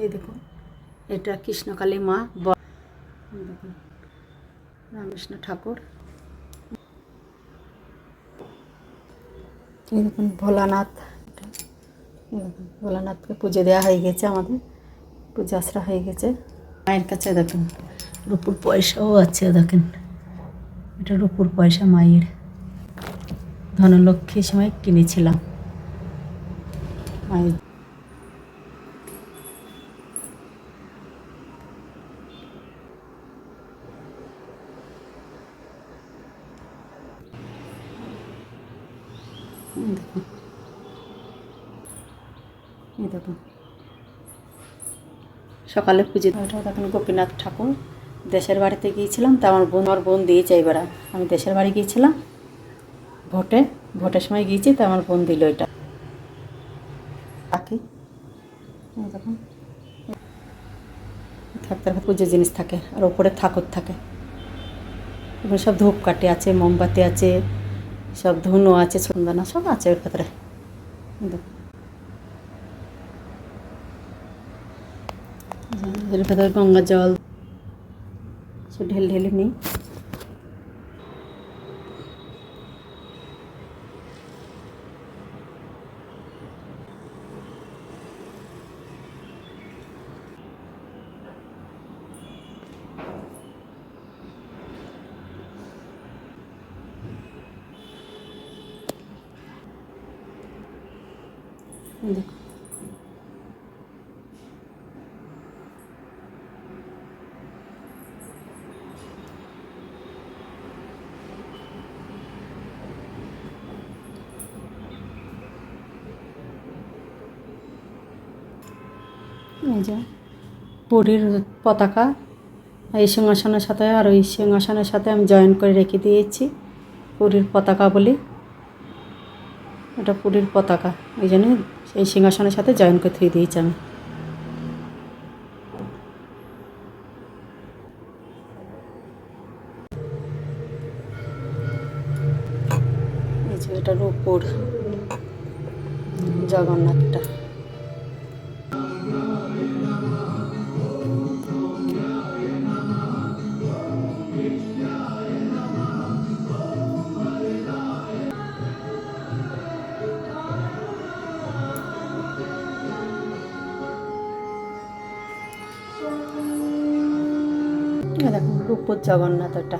এই দেখুন, এটা কৃষ্ণকালী মা, দেখুন রামকৃষ্ণ ঠাকুর। এই দেখুন ভোলানাথ, ভোলানাথকে পুজো দেওয়া হয়ে গেছে, আমাদের পূজা আশ্রা হয়ে গেছে। মায়ের কাছে দেখুন রূপুর পয়সাও আছে, দেখেন এটা রূপুর পয়সা মায়ের, ধনলক্ষ্মীর সময় কিনেছিলাম মায়ের। দেখুন, এই দেখুন সকালে পুজো। ওটা দেখুন গোপীনাথ ঠাকুর। দেশের বাড়িতে গিয়েছিলাম, তা আমার বোন দিয়েছে এবার। আমি দেশের বাড়ি গিয়েছিলাম ভোটের সময় গিয়েছি, তো আমার বোন দিল এটা। বাকি দেখুন থাকতে পুজোর জিনিস থাকে, আর ওপরে ঠাকুর থাকে। এবার সব ধূপকাঠি আছে, মোমবাতি আছে, সব ধুনো আছে, চন্দনা সব আছে ওর ভেতরে। এর ভেতরে গঙ্গা জল সে ঢেলে নিই। দেখুন এই যে পুরীর পতাকা, এই সিংহাসনের সাথে আর ওই সিংহাসনের সাথে আমি জয়েন করে রেখে দিয়েছি, পুরীর পতাকা বলি। এটা পুরীর পতাকা, এই জন্য এই সিংহাসনের সাথে জয়েন করে থুয়ে দিয়েছি আমি। এই যে এটার উপর জগন্নাথটা। দেখুন রূপর জগন্নাথ, ওটা